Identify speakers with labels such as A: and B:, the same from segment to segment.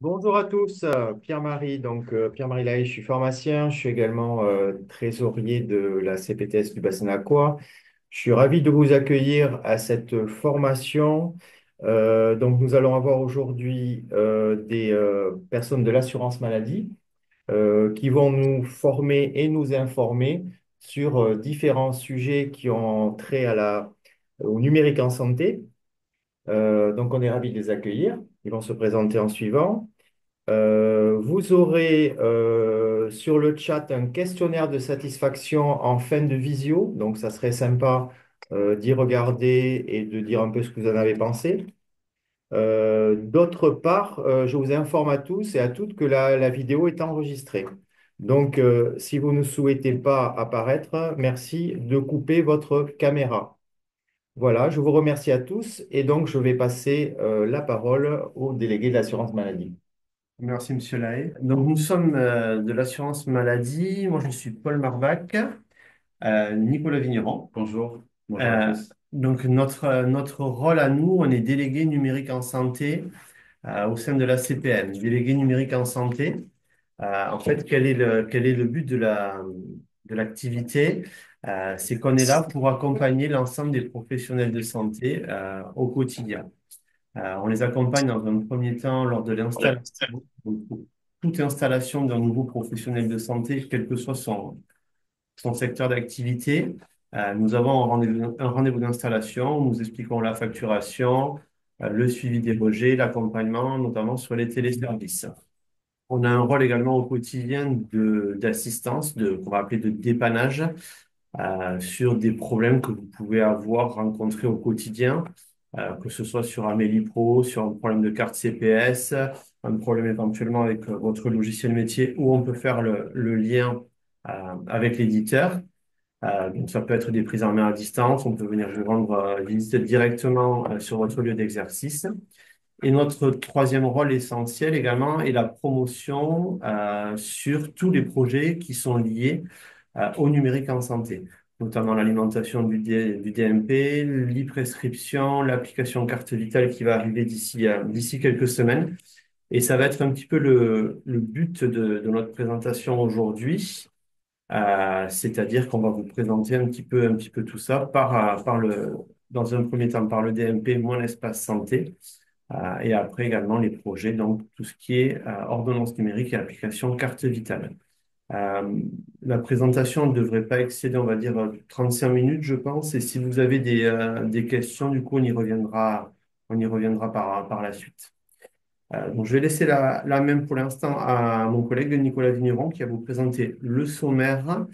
A: Bonjour à tous, Pierre-Marie. Pierre-Marie Lahaye, je suis pharmacien, je suis également trésorier de la CPTS du bassin aqua. Je suis ravi de vous accueillir à cette formation. Nous allons avoir aujourd'hui des personnes de l'assurance maladie qui vont nous former et nous informer sur différents sujets qui ont trait au numérique en santé. On est ravi de les accueillir. Ils vont se présenter en suivant. Vous aurez sur le chat un questionnaire de satisfaction en fin de visio. Donc, ça serait sympa d'y regarder et de dire un peu ce que vous en avez pensé. D'autre part, je vous informe à tous et à toutes que la vidéo est enregistrée. Si vous ne souhaitez pas apparaître, merci de couper votre caméra. Voilà, je vous remercie à tous et donc je vais passer la parole au délégué de l'assurance maladie.
B: Merci, Monsieur Lahaye. Donc, nous sommes de l'assurance maladie. Moi, je suis Paul Marbach, Nicolas Vigneron.
A: Bonjour, bonjour à
B: Euh,
A: tous.
B: donc, notre rôle à nous, on est délégué numérique en santé au sein de la CPN. Délégué numérique en santé. En fait, quel est le but de l'activité? C'est qu'on est là pour accompagner l'ensemble des professionnels de santé au quotidien. On les accompagne dans un premier temps lors de l'installation. Donc, pour toute installation d'un nouveau professionnel de santé, quel que soit son secteur d'activité, nous avons un rendez-vous d'installation, nous expliquons la facturation, le suivi des rejets, l'accompagnement, notamment sur les téléservices. On a un rôle également au quotidien d'assistance, qu'on va appeler de dépannage, sur des problèmes que vous pouvez avoir rencontrés au quotidien, que ce soit sur Amélie Pro, sur un problème de carte CPS, un problème éventuellement avec votre logiciel métier, où on peut faire le lien avec l'éditeur. Donc ça peut être des prises en main à distance, on peut venir vous rendre visite directement sur votre lieu d'exercice. Et notre troisième rôle essentiel également est la promotion sur tous les projets qui sont liés au numérique en santé, notamment l'alimentation du DMP, l'e-prescription, l'application carte vitale qui va arriver d'ici quelques semaines. Et ça va être un petit peu le but de notre présentation aujourd'hui, c'est-à-dire qu'on va vous présenter un petit peu tout ça dans un premier temps par le DMP, moins l'espace santé, et après également les projets, donc tout ce qui est ordonnance numérique et application carte vitale. Euh, la présentation ne devrait pas excéder, on va dire, 35 minutes, je pense. Et si vous avez des questions, du coup, on y reviendra par la suite. Donc, je vais laisser la même pour l'instant à mon collègue Nicolas Vigneron qui va vous présenter le sommaire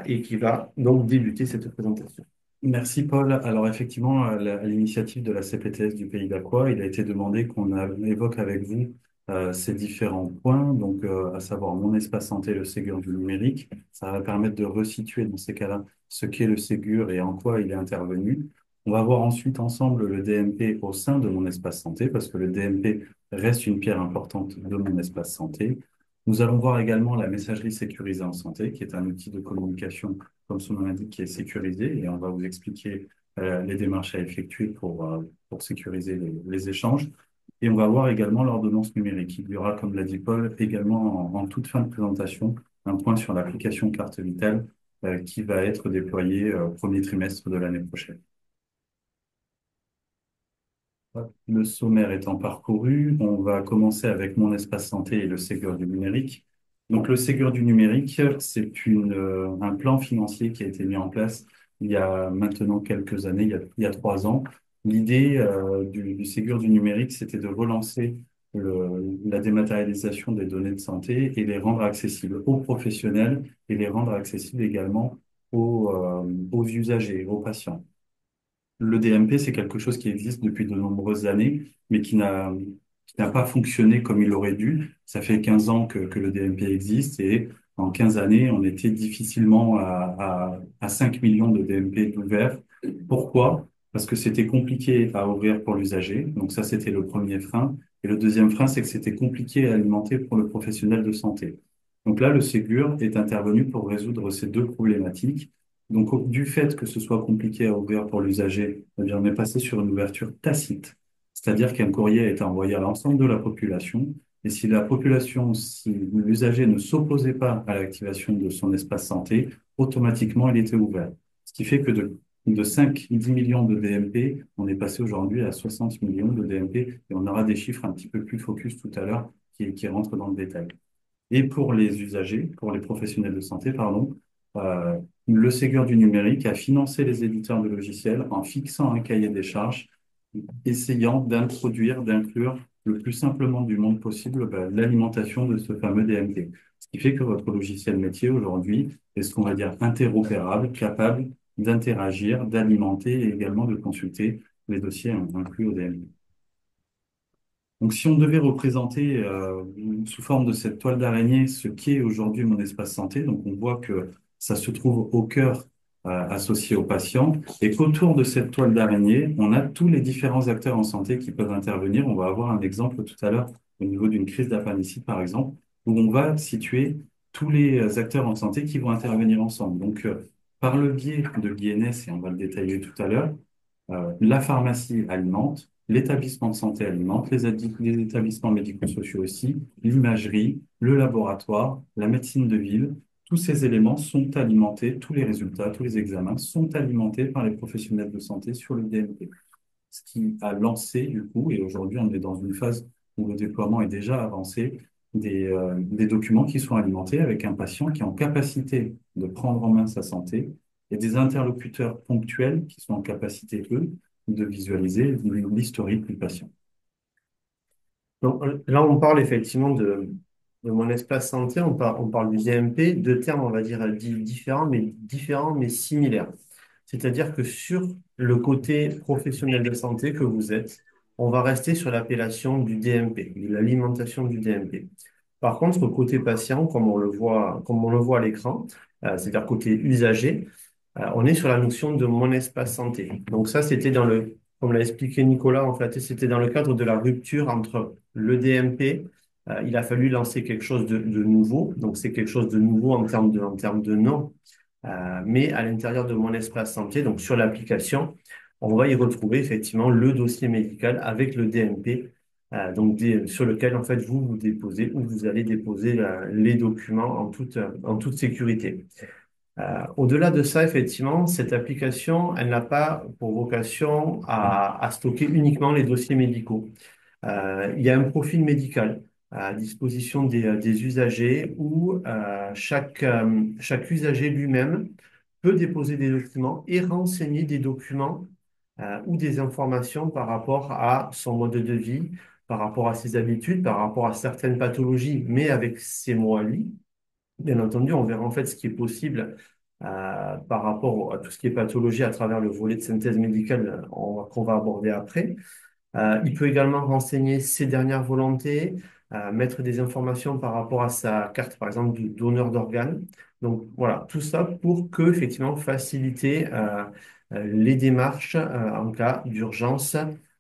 B: et qui va donc débuter cette présentation.
C: Merci Paul. Alors effectivement, à l'initiative de la CPTS du Pays d'Aqua, il a été demandé évoque avec vous ces différents points, donc à savoir mon espace santé, le Ségur du numérique. Ça va permettre de resituer dans ces cas-là ce qu'est le Ségur et en quoi il est intervenu. On va voir ensuite ensemble le DMP au sein de mon espace santé, parce que le DMP reste une pierre importante de mon espace santé. Nous allons voir également la messagerie sécurisée en santé, qui est un outil de communication comme son nom l'indique, qui est sécurisé et on va vous expliquer les démarches à effectuer pour sécuriser les échanges. Et on va voir également l'ordonnance numérique. Il y aura, comme l'a dit Paul, également en toute fin de présentation, un point sur l'application carte vitale qui va être déployée premier trimestre de l'année prochaine. Le sommaire étant parcouru, on va commencer avec mon espace santé et le Ségur du numérique. Donc, le Ségur du numérique, c'est un plan financier qui a été mis en place il y a maintenant quelques années, il y a 3 ans. L'idée du Ségur du numérique, c'était de relancer la dématérialisation des données de santé et les rendre accessibles aux professionnels et les rendre accessibles également aux usagers, aux patients. Le DMP, c'est quelque chose qui existe depuis de nombreuses années, mais qui n'a pas fonctionné comme il aurait dû. Ça fait 15 ans que le DMP existe et en 15 années, on était difficilement à 5 millions de DMP ouverts. Pourquoi? Parce que c'était compliqué à ouvrir pour l'usager. Donc ça, c'était le premier frein. Et le deuxième frein, c'est que c'était compliqué à alimenter pour le professionnel de santé. Donc là, le Ségur est intervenu pour résoudre ces deux problématiques. Donc, du fait que ce soit compliqué à ouvrir pour l'usager, eh bien, on est passé sur une ouverture tacite, c'est-à-dire qu'un courrier est envoyé à l'ensemble de la population Et si la population, si l'usager ne s'opposait pas à l'activation de son espace santé, automatiquement, il était ouvert. Ce qui fait que de 5-10 millions de DMP, on est passé aujourd'hui à 60 millions de DMP et on aura des chiffres un petit peu plus focus tout à l'heure qui rentrent dans le détail. Et pour les usagers, pour les professionnels de santé, pardon, euh, le Ségur du numérique a financé les éditeurs de logiciels en fixant un cahier des charges, essayant d'introduire, d'inclure le plus simplement du monde possible l'alimentation de ce fameux DMP. Ce qui fait que votre logiciel métier aujourd'hui est ce qu'on va dire interopérable, capable d'interagir, d'alimenter et également de consulter les dossiers inclus au DMP. Donc, si on devait représenter sous forme de cette toile d'araignée ce qu'est aujourd'hui mon espace santé, donc on voit que ça se trouve au cœur associé au patient et qu'autour de cette toile d'araignée, on a tous les différents acteurs en santé qui peuvent intervenir. On va avoir un exemple tout à l'heure au niveau d'une crise d'appendicite, par exemple, où on va situer tous les acteurs en santé qui vont intervenir ensemble. Donc, par le biais de l'INS, et on va le détailler tout à l'heure, la pharmacie alimente, l'établissement de santé alimente, les établissements médico-sociaux aussi, l'imagerie, le laboratoire, la médecine de ville. Tous ces éléments sont alimentés, tous les résultats, tous les examens sont alimentés par les professionnels de santé sur le DMP. Ce qui a lancé, du coup, et aujourd'hui on est dans une phase où le déploiement est déjà avancé, des documents qui sont alimentés avec un patient qui est en capacité de prendre en main sa santé et des interlocuteurs ponctuels qui sont en capacité, eux, de visualiser l'historique du patient.
B: Donc, là, on parle effectivement de mon espace santé, on parle du DMP, deux termes, on va dire, différents, mais similaires. C'est-à-dire que sur le côté professionnel de santé que vous êtes, on va rester sur l'appellation du DMP, de l'alimentation du DMP. Par contre, côté patient, comme on le voit à l'écran, c'est-à-dire côté usager, on est sur la notion de mon espace santé. Donc ça, comme l'a expliqué Nicolas, en fait, c'était dans le cadre de la rupture entre le DMP. Il a fallu lancer quelque chose de nouveau. Donc c'est quelque chose de nouveau en termes de nom. Mais à l'intérieur de mon espace santé, donc sur l'application, on va y retrouver effectivement le dossier médical avec le DMP, sur lequel en fait vous déposez ou vous allez déposer les documents en toute sécurité. Au-delà de ça, effectivement, cette application, elle n'a pas pour vocation à stocker uniquement les dossiers médicaux. Il y a un profil médical à disposition des usagers où chaque usager lui-même peut déposer des documents et renseigner des documents ou des informations par rapport à son mode de vie, par rapport à ses habitudes, par rapport à certaines pathologies, mais avec ses mots à lui. Bien entendu, on verra en fait ce qui est possible par rapport à tout ce qui est pathologie à travers le volet de synthèse médicale qu'on va aborder après. Il peut également renseigner ses dernières volontés, mettre des informations par rapport à sa carte, par exemple, du donneur d'organes. Donc voilà, tout ça pour que, effectivement, faciliter les démarches en cas d'urgence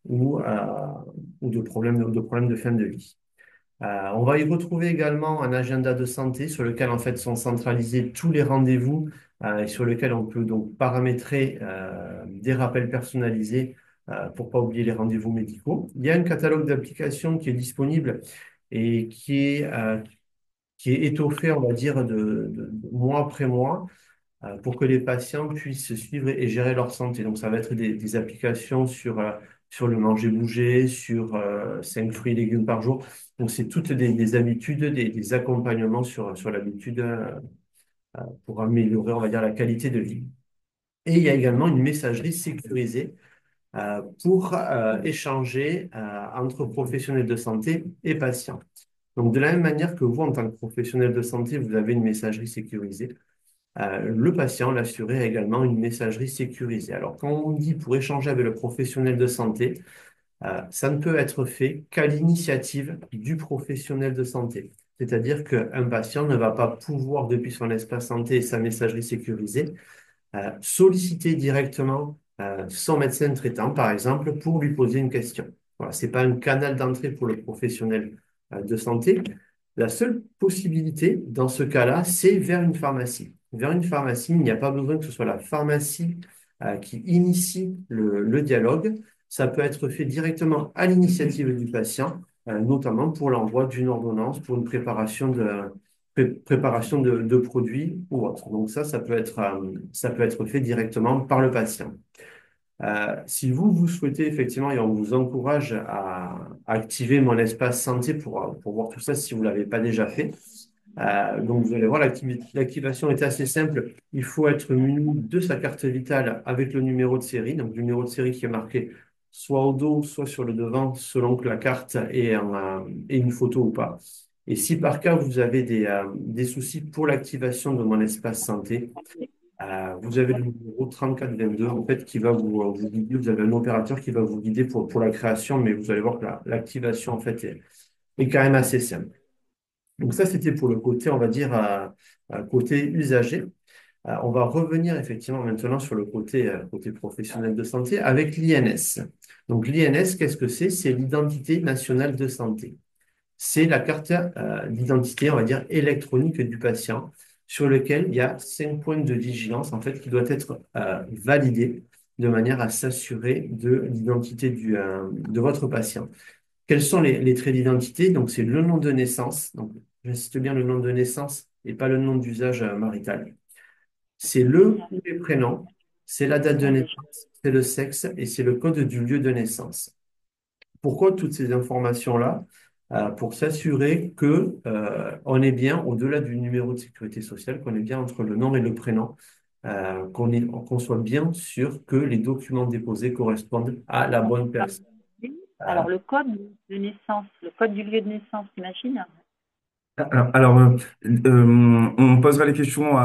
B: ou de problème de fin de vie. On va y retrouver également un agenda de santé sur lequel en fait sont centralisés tous les rendez-vous et sur lequel on peut donc paramétrer des rappels personnalisés pour pas oublier les rendez-vous médicaux. Il y a un catalogue d'applications qui est disponible et qui est étoffé, on va dire, de mois après mois pour que les patients puissent suivre et gérer leur santé. Donc, ça va être des applications sur le manger-bouger, sur 5 fruits et légumes par jour. Donc, c'est toutes des habitudes, des accompagnements sur l'habitude pour améliorer, on va dire, la qualité de vie. Et il y a également une messagerie sécurisée pour échanger entre professionnels de santé et patients. Donc, de la même manière que vous, en tant que professionnel de santé, vous avez une messagerie sécurisée, le patient, l'assuré, a également une messagerie sécurisée. Alors, quand on dit pour échanger avec le professionnel de santé, ça ne peut être fait qu'à l'initiative du professionnel de santé. C'est-à-dire qu'un patient ne va pas pouvoir, depuis son espace santé et sa messagerie sécurisée, solliciter directement son médecin traitant, par exemple, pour lui poser une question. Voilà, ce n'est pas un canal d'entrée pour le professionnel de santé. La seule possibilité dans ce cas-là, c'est vers une pharmacie. Vers une pharmacie, il n'y a pas besoin que ce soit la pharmacie qui initie le dialogue. Ça peut être fait directement à l'initiative du patient notamment pour l'envoi d'une ordonnance, pour une préparation de produits ou autre. Donc ça peut être fait directement par le patient. Si vous souhaitez effectivement, et on vous encourage à activer mon espace santé pour voir tout ça si vous ne l'avez pas déjà fait. Donc vous allez voir, l'activation est assez simple. Il faut être muni de sa carte vitale avec le numéro de série, donc le numéro de série qui est marqué soit au dos, soit sur le devant, selon que la carte est une photo ou pas. Et si par cas vous avez des soucis pour l'activation de mon espace santé, vous avez le numéro 3422 en fait qui va vous guider. Vous avez un opérateur qui va vous guider pour la création, mais vous allez voir que l'activation en fait est quand même assez simple. Donc ça, c'était pour le côté, on va dire, côté usager. On va revenir effectivement maintenant sur le côté professionnel de santé avec l'INS. Donc l'INS, qu'est-ce que c'est? C'est l'identité nationale de santé. C'est la carte d'identité, on va dire, électronique du patient, sur lequel il y a 5 points de vigilance, en fait, qui doivent être validés de manière à s'assurer de l'identité de votre patient. Quels sont les traits d'identité? Donc, c'est le nom de naissance. Donc, j'insiste bien le nom de naissance et pas le nom d'usage marital. C'est le ou les prénoms, c'est la date de naissance, c'est le sexe et c'est le code du lieu de naissance. Pourquoi toutes ces informations-là? Pour s'assurer que on est bien, au-delà du numéro de sécurité sociale, qu'on est bien entre le nom et le prénom, qu'on soit bien sûr que les documents déposés correspondent à la bonne personne.
D: Alors, le code de naissance, le code du lieu de naissance, imagine.
E: Alors, on posera les questions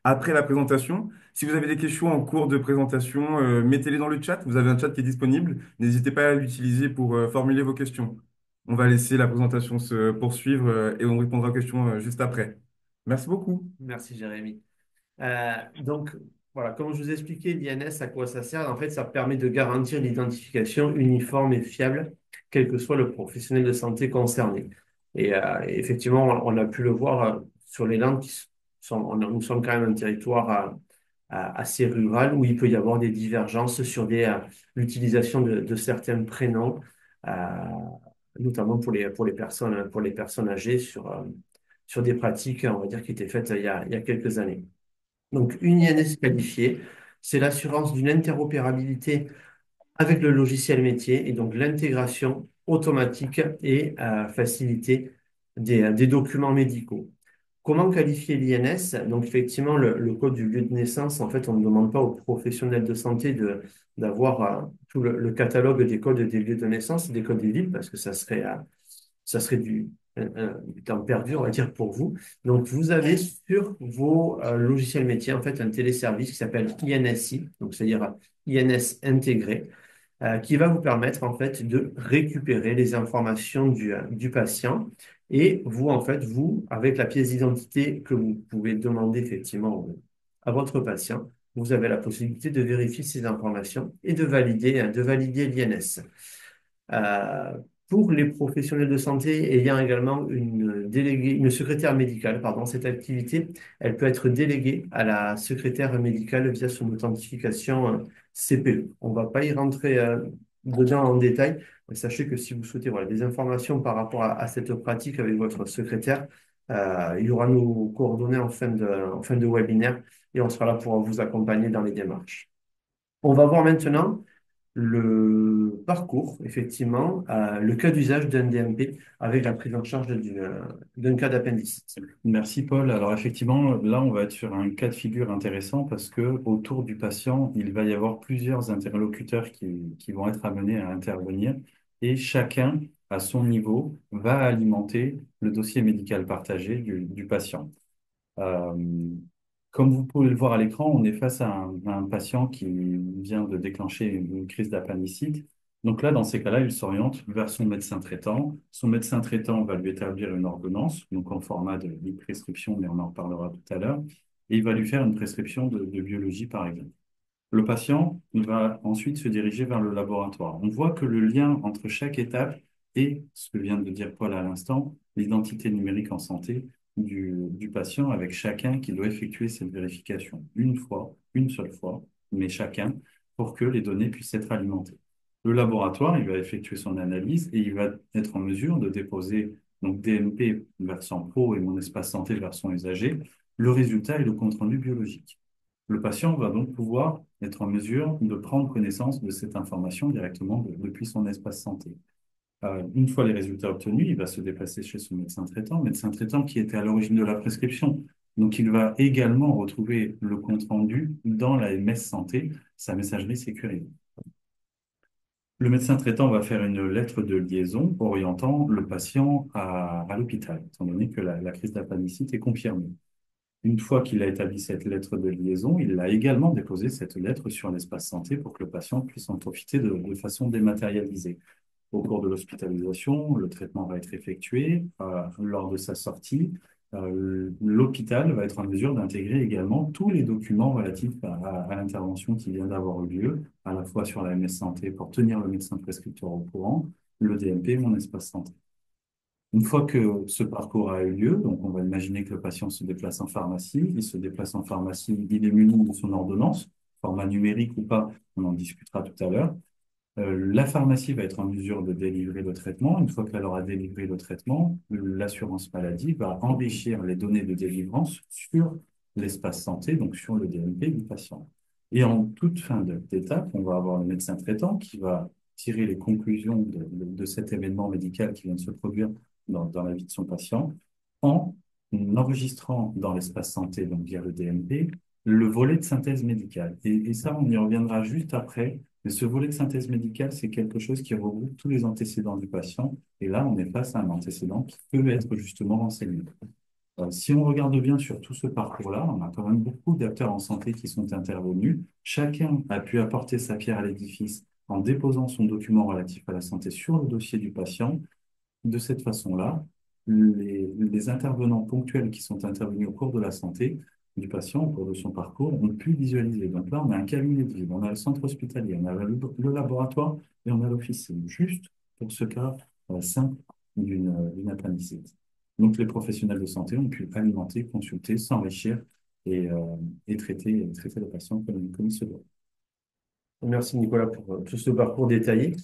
E: après la présentation. Si vous avez des questions en cours de présentation, mettez-les dans le chat. Vous avez un chat qui est disponible. N'hésitez pas à l'utiliser pour formuler vos questions. On va laisser la présentation se poursuivre et on répondra aux questions juste après. Merci beaucoup.
B: Merci, Jérémy. Donc, voilà, comme je vous ai expliqué, l'INS, à quoi ça sert? En fait, ça permet de garantir l'identification uniforme et fiable, quel que soit le professionnel de santé concerné. Et effectivement, on a pu le voir sur les Landes, nous sommes quand même un territoire assez rural où il peut y avoir des divergences sur l'utilisation de certains prénoms, euh, notamment pour les personnes âgées sur des pratiques, on va dire, qui étaient faites il y a quelques années. Donc, une INS qualifiée, c'est l'assurance d'une interopérabilité avec le logiciel métier et donc l'intégration automatique et facilitée des documents médicaux. Comment qualifier l'INS? Donc, effectivement, le code du lieu de naissance, en fait, on ne demande pas aux professionnels de santé d'avoir tout le catalogue des codes des lieux de naissance, des codes des villes, parce que ça serait du temps perdu, on va dire, pour vous. Donc, vous avez sur vos logiciels métiers, en fait, un téléservice qui s'appelle INSI, donc c'est-à-dire INS intégré, qui va vous permettre, en fait, de récupérer les informations du patient. Et vous, en fait, vous, avec la pièce d'identité que vous pouvez demander, effectivement, à votre patient, vous avez la possibilité de vérifier ces informations et de valider l'INS. Euh, pour les professionnels de santé ayant également une secrétaire médicale, pardon, cette activité, elle peut être déléguée à la secrétaire médicale via son authentification CPE. On ne va pas y rentrer dedans en détail, mais sachez que si vous souhaitez voilà, des informations par rapport à cette pratique avec votre secrétaire, il y aura nos coordonnées en fin de webinaire et on sera là pour vous accompagner dans les démarches. On va voir maintenant le parcours, effectivement, le cas d'usage d'un DMP avec la prise en charge d'un cas d'appendicite.
C: Merci Paul. Alors effectivement, là, on va être sur un cas de figure intéressant parce que autour du patient, il va y avoir plusieurs interlocuteurs qui vont être amenés à intervenir et chacun, à son niveau, va alimenter le dossier médical partagé du patient. Euh, Comme vous pouvez le voir à l'écran, on est face à un patient qui vient de déclencher une crise d'appendicite. Donc là, dans ces cas-là, il s'oriente vers son médecin traitant. Son médecin traitant va lui établir une ordonnance, donc en format de prescription, mais on en reparlera tout à l'heure. Et il va lui faire une prescription de biologie, par exemple. Le patient va ensuite se diriger vers le laboratoire. On voit que le lien entre chaque étape et ce que vient de dire Paul à l'instant, l'identité numérique en santé du patient avec chacun qui doit effectuer cette vérification une fois, une seule fois, mais chacun pour que les données puissent être alimentées. Le laboratoire, il va effectuer son analyse et il va être en mesure de déposer donc DMP version pro et mon espace santé version usager, le résultat et le compte-rendu biologique. Le patient va donc pouvoir être en mesure de prendre connaissance de cette information directement depuis son espace santé. Une fois les résultats obtenus, il va se déplacer chez son médecin traitant qui était à l'origine de la prescription. Donc, il va également retrouver le compte-rendu dans la MS Santé, sa messagerie sécurisée. Le médecin traitant va faire une lettre de liaison orientant le patient à l'hôpital, étant donné que la crise d'appendicite est confirmée. Une fois qu'il a établi cette lettre de liaison, il a également déposé cette lettre sur l'espace santé pour que le patient puisse en profiter de façon dématérialisée. Au cours de l'hospitalisation, le traitement va être effectué. Lors de sa sortie, l'hôpital va être en mesure d'intégrer également tous les documents relatifs à l'intervention qui vient d'avoir eu lieu, à la fois sur la MS Santé pour tenir le médecin prescripteur au courant, le DMP, mon espace santé. Une fois que ce parcours a eu lieu, donc on va imaginer que le patient se déplace en pharmacie, il se déplace en pharmacie, il est muni de son ordonnance, format numérique ou pas, on en discutera tout à l'heure. La pharmacie va être en mesure de délivrer le traitement. Une fois qu'elle aura délivré le traitement, l'assurance maladie va enrichir les données de délivrance sur l'espace santé, donc sur le DMP du patient. Et en toute fin d'étape, on va avoir le médecin traitant qui va tirer les conclusions de cet événement médical qui vient de se produire dans la vie de son patient en enregistrant dans l'espace santé, donc via le DMP, le volet de synthèse médicale. Et ça, on y reviendra juste après. Mais ce volet de synthèse médicale, c'est quelque chose qui regroupe tous les antécédents du patient. Et là, on est face à un antécédent qui peut être justement renseigné. Si on regarde bien sur tout ce parcours-là, on a quand même beaucoup d'acteurs en santé qui sont intervenus. Chacun a pu apporter sa pierre à l'édifice en déposant son document relatif à la santé sur le dossier du patient. De cette façon-là, les intervenants ponctuels qui sont intervenus au cours de la santé du patient, au cours de son parcours, ont pu visualiser. Donc là, on a un cabinet de ville, on a le centre hospitalier, on a le laboratoire et on a l'officine, juste pour ce cas simple d'une appendicite. Donc les professionnels de santé ont pu alimenter, consulter, s'enrichir et traiter le patient comme il se doit.
B: Merci Nicolas pour tout ce parcours détaillé.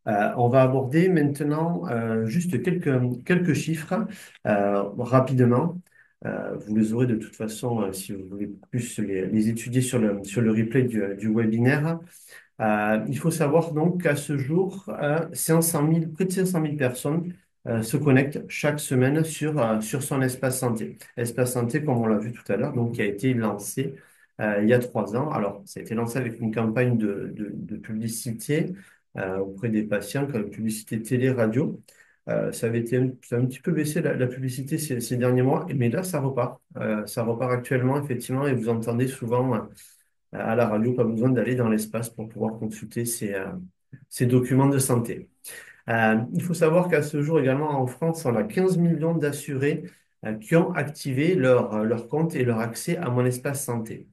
B: On va aborder maintenant juste quelques chiffres rapidement. Vous les aurez de toute façon si vous voulez plus les étudier sur le replay du webinaire. Il faut savoir donc qu'à ce jour, 500 000, près de 500 000 personnes se connectent chaque semaine sur son espace santé. Espace santé, comme on l'a vu tout à l'heure, donc qui a été lancé il y a 3 ans. Alors, ça a été lancé avec une campagne de publicité auprès des patients, comme publicité télé, radio. Ça a un petit peu baissé la publicité ces derniers mois, mais là, ça repart. Ça repart actuellement, effectivement, et vous entendez souvent à la radio, pas besoin d'aller dans l'espace pour pouvoir consulter ces documents de santé. Il faut savoir qu'à ce jour également en France, on a 15 millions d'assurés qui ont activé leur compte et leur accès à mon espace santé.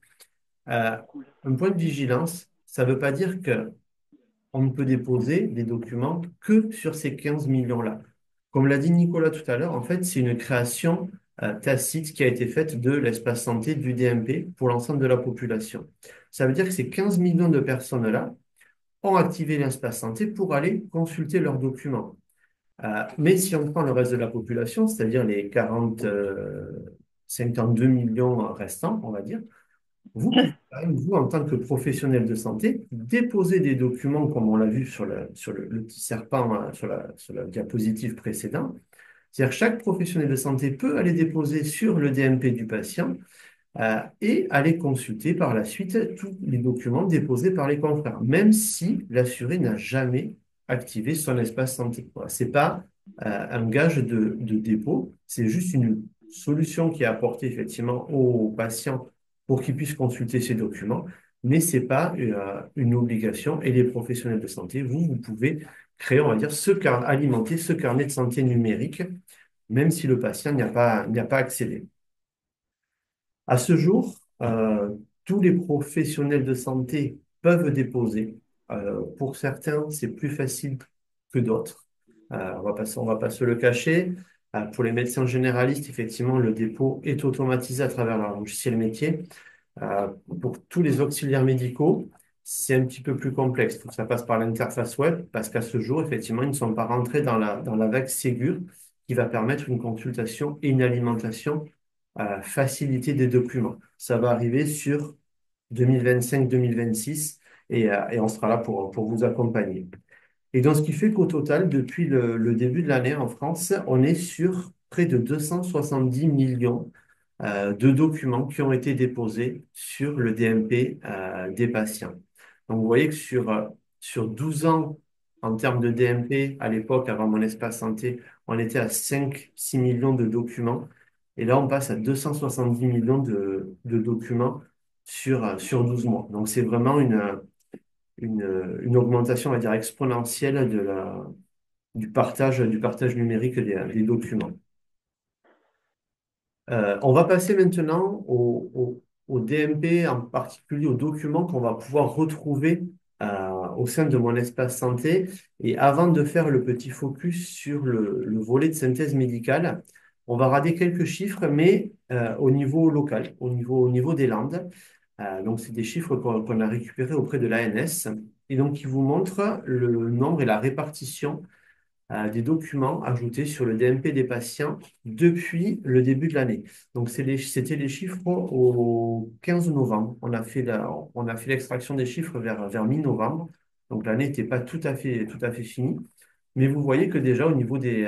B: Un point de vigilance, ça ne veut pas dire qu'on ne peut déposer des documents que sur ces 15 millions-là. Comme l'a dit Nicolas tout à l'heure, en fait, c'est une création tacite qui a été faite de l'espace santé du DMP pour l'ensemble de la population. Ça veut dire que ces 15 millions de personnes-là ont activé l'espace santé pour aller consulter leurs documents. Mais si on prend le reste de la population, c'est-à-dire les 52 millions restants, on va dire, vous pouvez, quand même, vous, en tant que professionnel de santé, déposer des documents, comme on l'a vu sur le petit serpent, sur la diapositive précédente. C'est-à-dire chaque professionnel de santé peut aller déposer sur le DMP du patient et aller consulter par la suite tous les documents déposés par les confrères, même si l'assuré n'a jamais activé son espace santé. Ce n'est pas un gage de dépôt, c'est juste une solution qui est apportée effectivement aux patients pour qu'ils puissent consulter ces documents, mais ce n'est pas une obligation. Et les professionnels de santé, vous pouvez créer, on va dire, alimenter ce carnet de santé numérique, même si le patient n'y a pas accédé. À ce jour, tous les professionnels de santé peuvent déposer. Pour certains, c'est plus facile que d'autres. On va pas se le cacher. Pour les médecins généralistes, effectivement, le dépôt est automatisé à travers leur logiciel métier. Pour tous les auxiliaires médicaux, c'est un petit peu plus complexe. Il faut que ça passe par l'interface web parce qu'à ce jour, effectivement, ils ne sont pas rentrés dans la vague Ségur qui va permettre une consultation et une alimentation facilitée des documents. Ça va arriver sur 2025-2026 et on sera là pour vous accompagner. Et donc, ce qui fait qu'au total, depuis le début de l'année en France, on est sur près de 270 millions de documents qui ont été déposés sur le DMP des patients. Donc, vous voyez que sur 12 ans, en termes de DMP, à l'époque, avant mon espace santé, on était à 5-6 millions de documents. Et là, on passe à 270 millions de documents sur 12 mois. Donc, c'est vraiment une augmentation, on va dire, exponentielle du partage numérique des documents. On va passer maintenant au DMP, en particulier aux documents qu'on va pouvoir retrouver au sein de mon espace santé. Et avant de faire le petit focus sur le volet de synthèse médicale, on va rader quelques chiffres, mais au niveau local, au niveau des Landes. Donc, c'est des chiffres qu'on a récupérés auprès de l'ANS et donc qui vous montrent le nombre et la répartition des documents ajoutés sur le DMP des patients depuis le début de l'année. Donc, c'était les chiffres au 15 novembre. On a fait l'extraction des chiffres vers mi-novembre. Donc, l'année n'était pas tout à fait finie. Mais vous voyez que déjà, au niveau des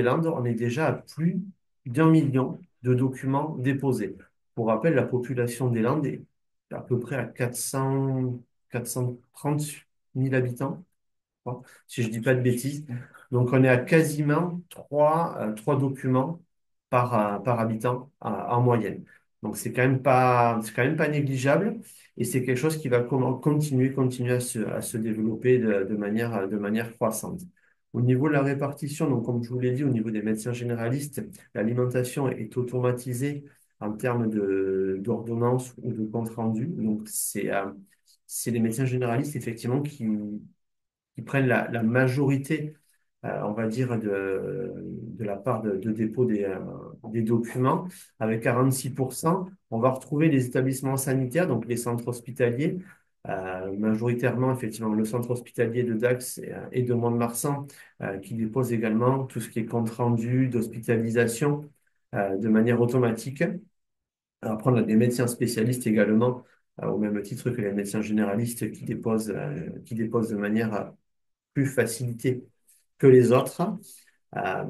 B: Landes, on est déjà à plus d'1 million de documents déposés. Pour rappel, la population des Landes est à peu près à 430 000 habitants, crois, si je dis pas de bêtises. Donc, on est à quasiment trois documents par habitant en moyenne. Donc, c'est quand même pas négligeable et c'est quelque chose qui va continuer à se développer de manière croissante. Au niveau de la répartition, donc, comme je vous l'ai dit, au niveau des médecins généralistes, l'alimentation est automatisée en termes d'ordonnance ou de compte rendu. Donc, c'est les médecins généralistes, effectivement, qui prennent la majorité, on va dire, de la part de dépôt des documents, avec 46%. On va retrouver les établissements sanitaires, donc les centres hospitaliers, majoritairement, effectivement, le centre hospitalier de Dax et de Mont-de-Marsan, qui dépose également tout ce qui est compte-rendu d'hospitalisation de manière automatique. Après, on a des médecins spécialistes également, au même titre que les médecins généralistes qui déposent de manière plus facilitée que les autres. Euh,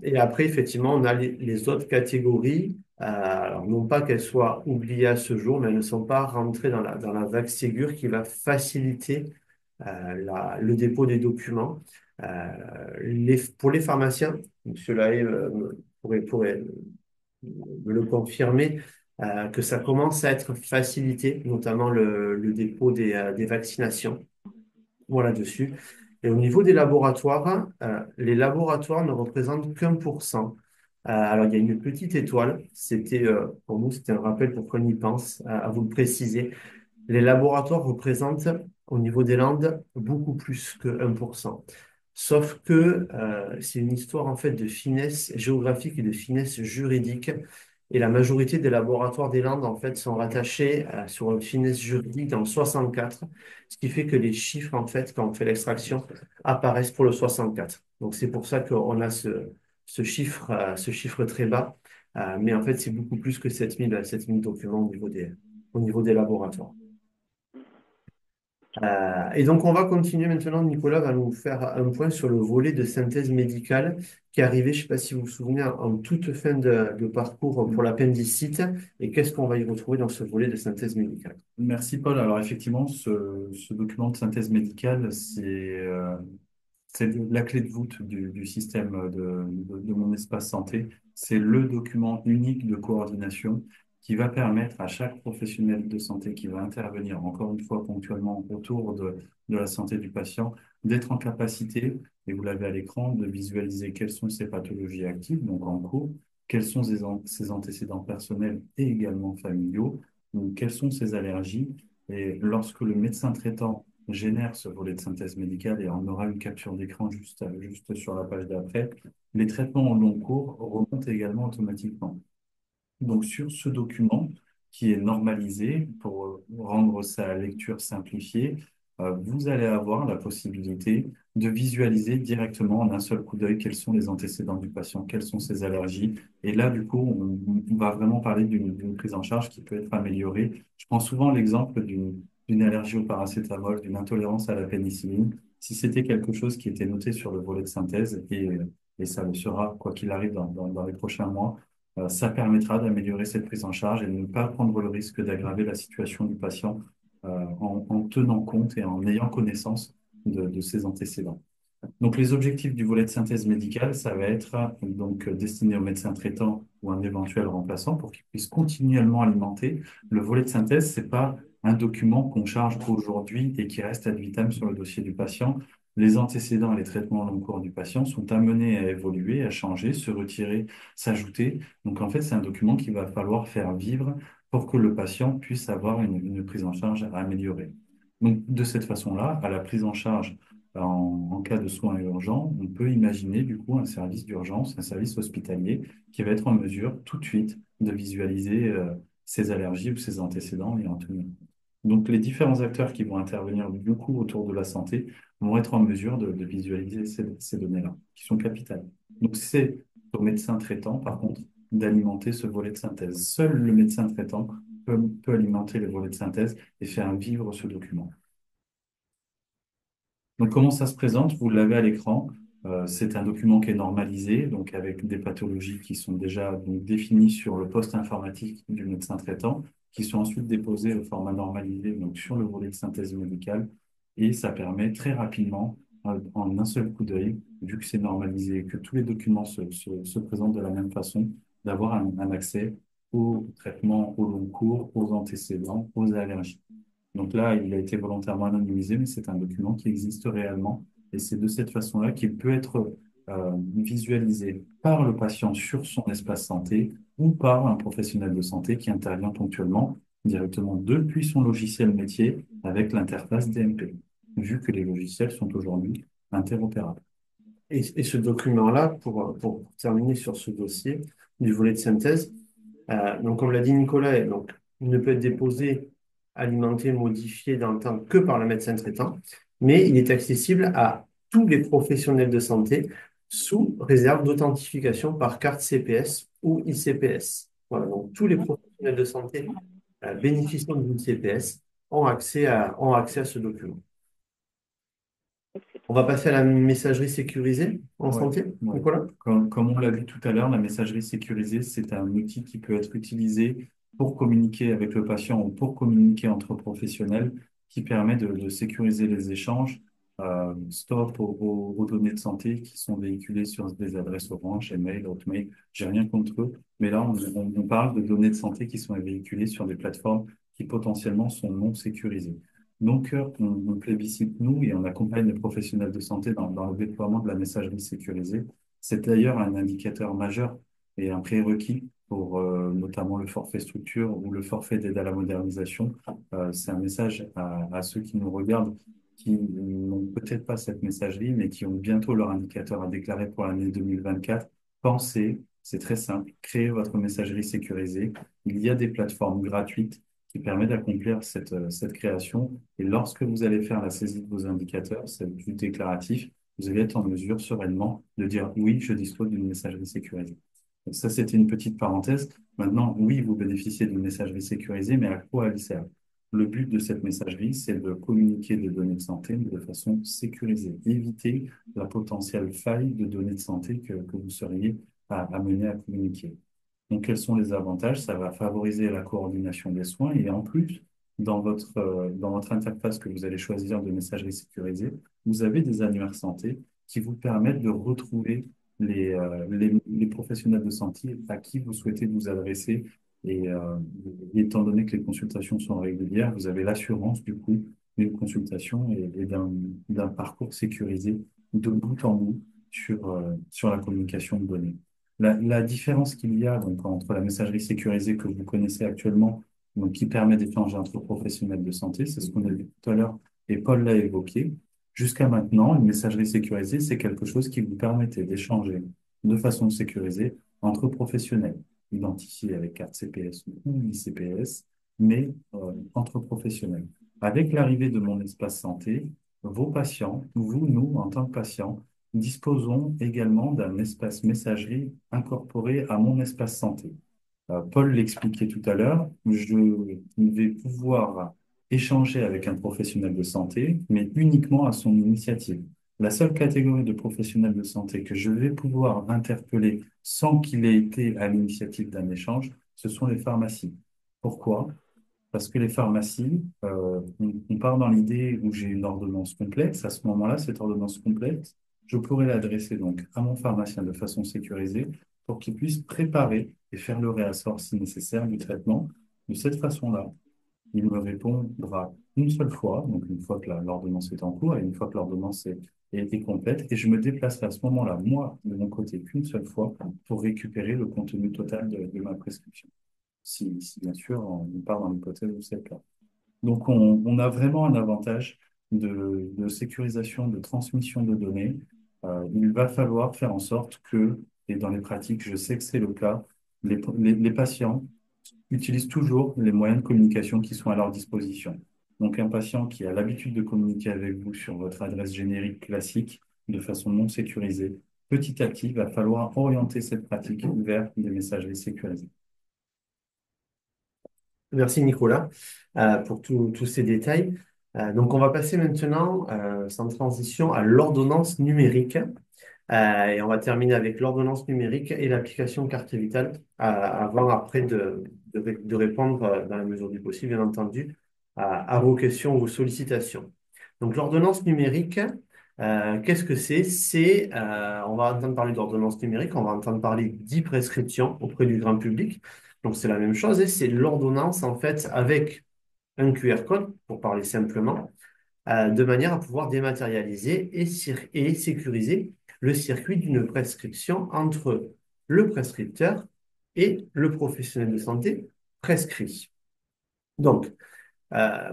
B: et après, effectivement, on a les autres catégories. Alors, non pas qu'elles soient oubliées à ce jour, mais elles ne sont pas rentrées dans la vague Ségur qui va faciliter le dépôt des documents. Pour les pharmaciens, M. Lahaye pourrait me le confirmer, que ça commence à être facilité, notamment le dépôt des vaccinations. Voilà dessus. Et au niveau des laboratoires, les laboratoires ne représentent qu'1%. Alors, il y a une petite étoile. Pour nous, c'était un rappel pour qu'on y pense, à vous le préciser. Les laboratoires représentent, au niveau des Landes, beaucoup plus que 1%. Sauf que c'est une histoire en fait de finesse géographique et de finesse juridique. Et la majorité des laboratoires des Landes en fait sont rattachés sur une finesse juridique dans le 64, ce qui fait que les chiffres en fait quand on fait l'extraction apparaissent pour le 64. Donc c'est pour ça qu'on a ce chiffre très bas. Mais en fait c'est beaucoup plus que 7 000 documents au niveau des laboratoires. Et donc, on va continuer maintenant. Nicolas va nous faire un point sur le volet de synthèse médicale qui est arrivé, je ne sais pas si vous vous souvenez, en toute fin de parcours pour l'appendicite. Et qu'est-ce qu'on va y retrouver dans ce volet de synthèse médicale?
C: Merci Paul. Alors effectivement, ce document de synthèse médicale, c'est la clé de voûte du système de mon espace santé. C'est le document unique de coordination qui va permettre à chaque professionnel de santé qui va intervenir, encore une fois ponctuellement, autour de la santé du patient, d'être en capacité, et vous l'avez à l'écran, de visualiser quelles sont ses pathologies actives, donc en cours, quels sont ses antécédents personnels et également familiaux, donc quelles sont ses allergies. Et lorsque le médecin traitant génère ce volet de synthèse médicale et on aura une capture d'écran juste sur la page d'après, les traitements en long cours remontent également automatiquement. Donc, sur ce document, qui est normalisé pour rendre sa lecture simplifiée. Vous allez avoir la possibilité de visualiser directement en un seul coup d'œil quels sont les antécédents du patient, quelles sont ses allergies. Et là, du coup, on va vraiment parler d'une prise en charge qui peut être améliorée. Je prends souvent l'exemple d'une allergie au paracétamol, d'une intolérance à la pénicilline. Si c'était quelque chose qui était noté sur le volet de synthèse, et ça le sera, quoi qu'il arrive dans les prochains mois, ça permettra d'améliorer cette prise en charge et de ne pas prendre le risque d'aggraver la situation du patient en tenant compte et en ayant connaissance de ses antécédents. Donc, les objectifs du volet de synthèse médicale, ça va être donc destiné au médecin traitant ou un éventuel remplaçant pour qu'il puisse continuellement alimenter. Le volet de synthèse, c'est pas un document qu'on charge aujourd'hui et qui reste ad vitam sur le dossier du patient. Les antécédents et les traitements au long cours du patient sont amenés à évoluer, à changer, se retirer, s'ajouter. Donc, en fait, c'est un document qu'il va falloir faire vivre pour que le patient puisse avoir une prise en charge améliorée. Donc, de cette façon-là, à la prise en charge en cas de soins urgents, on peut imaginer du coup un service d'urgence, un service hospitalier qui va être en mesure tout de suite de visualiser ses allergies ou ses antécédents et en tenir compte. Donc les différents acteurs qui vont intervenir du coup autour de la santé vont être en mesure de visualiser ces données-là, qui sont capitales. Donc c'est au médecin traitant, par contre, d'alimenter ce volet de synthèse. Seul le médecin traitant peut alimenter le volet de synthèse et faire vivre ce document. Donc, comment ça se présente? Vous l'avez à l'écran. C'est un document qui est normalisé, donc avec des pathologies qui sont déjà donc, définies sur le poste informatique du médecin traitant, qui sont ensuite déposées au format normalisé, donc sur le volet de synthèse médicale. Et ça permet très rapidement, en un seul coup d'œil, vu que c'est normalisé et que tous les documents se présentent de la même façon, d'avoir un accès au traitement au long cours, aux antécédents, aux allergies. Donc là, il a été volontairement anonymisé, mais c'est un document qui existe réellement. Et c'est de cette façon-là qu'il peut être visualisé par le patient sur son espace santé ou par un professionnel de santé qui intervient ponctuellement directement depuis son logiciel métier avec l'interface DMP, vu que les logiciels sont aujourd'hui interopérables.
B: Et ce document-là, pour terminer sur ce dossier du volet de synthèse, donc comme l'a dit Nicolas, donc, il ne peut être déposé, alimenté, modifié dans le temps que par le médecin traitant, mais il est accessible à tous les professionnels de santé sous réserve d'authentification par carte CPS ou ICPS. Voilà, donc tous les professionnels de santé bénéficiant d'une CPS ont accès à ce document. On va passer à la messagerie sécurisée en
C: Ouais,
B: santé,
C: ouais.
B: Nicolas?
C: Comme on l'a vu tout à l'heure, la messagerie sécurisée, c'est un outil qui peut être utilisé pour communiquer avec le patient ou pour communiquer entre professionnels, qui permet de sécuriser les échanges, stop aux données de santé qui sont véhiculées sur des adresses Orange, Gmail, Hotmail. J'ai rien contre eux, mais là, on parle de données de santé qui sont véhiculées sur des plateformes qui potentiellement sont non sécurisées. Donc, on plébiscite, nous, et on accompagne les professionnels de santé dans le déploiement de la messagerie sécurisée. C'est d'ailleurs un indicateur majeur et un prérequis pour notamment le forfait structure ou le forfait d'aide à la modernisation. C'est un message à ceux qui nous regardent, qui n'ont peut-être pas cette messagerie, mais qui ont bientôt leur indicateur à déclarer pour l'année 2024. Pensez, c'est très simple, créez votre messagerie sécurisée. Il y a des plateformes gratuites qui permet d'accomplir cette création. Et lorsque vous allez faire la saisie de vos indicateurs, c'est du déclaratif, vous allez être en mesure sereinement de dire oui, je dispose d'une messagerie sécurisée. Donc ça, c'était une petite parenthèse. Maintenant, oui, vous bénéficiez d'une messagerie sécurisée, mais à quoi elle sert? Le but de cette messagerie, c'est de communiquer des données de santé mais de façon sécurisée, éviter la potentielle faille de données de santé que vous seriez amené à communiquer. Donc, quels sont les avantages? Ça va favoriser la coordination des soins et en plus, dans votre interface que vous allez choisir de messagerie sécurisée, vous avez des annuaires santé qui vous permettent de retrouver les professionnels de santé à qui vous souhaitez vous adresser. Et étant donné que les consultations sont régulières, vous avez l'assurance du coup d'une consultation et d'un parcours sécurisé de bout en bout sur la communication de données. La différence qu'il y a donc, entre la messagerie sécurisée que vous connaissez actuellement, donc, qui permet d'échanger entre professionnels de santé, c'est ce qu'on a vu tout à l'heure et Paul l'a évoqué. Jusqu'à maintenant, une messagerie sécurisée, c'est quelque chose qui vous permettait d'échanger de façon sécurisée entre professionnels. identifiés avec carte CPS ou ICPS, mais entre professionnels. Avec l'arrivée de mon espace santé, vos patients, vous, nous, en tant que patients, disposons également d'un espace messagerie incorporé à mon espace santé. Paul l'expliquait tout à l'heure, je vais pouvoir échanger avec un professionnel de santé, mais uniquement à son initiative. La seule catégorie de professionnels de santé que je vais pouvoir interpeller sans qu'il ait été à l'initiative d'un échange, ce sont les pharmacies. Pourquoi? Parce que les pharmacies, on part dans l'idée où j'ai une ordonnance complexe. À ce moment-là, cette ordonnance complexe, je pourrais l'adresser donc à mon pharmacien de façon sécurisée pour qu'il puisse préparer et faire le réassort si nécessaire du traitement. De cette façon-là, il me répondra une seule fois, donc une fois que l'ordonnance est en cours et une fois que l'ordonnance est complète, et je me déplacerai à ce moment-là, moi, de mon côté, qu'une seule fois pour récupérer le contenu total de ma prescription. Si bien sûr on part dans l'hypothèse où c'est le cas. Donc on a vraiment un avantage de sécurisation, de transmission de données. Il va falloir faire en sorte que, et dans les pratiques, je sais que c'est le cas, les patients utilisent toujours les moyens de communication qui sont à leur disposition. Donc un patient qui a l'habitude de communiquer avec vous sur votre adresse générique classique de façon non sécurisée, petit à petit, il va falloir orienter cette pratique vers des messageries sécurisées.
B: Merci Nicolas pour tous ces détails. Donc on va passer maintenant, sans transition, à l'ordonnance numérique. Et on va terminer avec l'ordonnance numérique et l'application carte vitale avant après de répondre, dans la mesure du possible, bien entendu, à vos questions, vos sollicitations. Donc l'ordonnance numérique, qu'est-ce que c'est? On va entendre parler d'ordonnance numérique, on va entendre parler d'e-prescription auprès du grand public. Donc c'est la même chose et c'est l'ordonnance en fait avec un QR code, pour parler simplement, de manière à pouvoir dématérialiser et sécuriser le circuit d'une prescription entre le prescripteur et le professionnel de santé prescrit. Donc,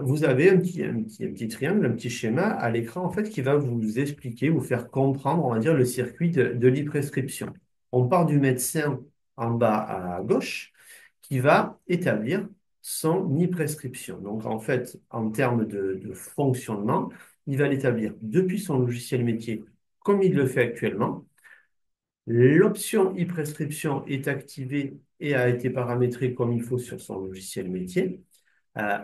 B: vous avez un petit triangle, un petit schéma à l'écran en fait qui va vous expliquer, vous faire comprendre, on va dire, le circuit de l'e-prescription. On part du médecin en bas à gauche qui va établir son e-prescription. Donc en fait, en termes de fonctionnement, il va l'établir depuis son logiciel métier comme il le fait actuellement. L'option e-prescription est activée et a été paramétrée comme il faut sur son logiciel métier. Euh,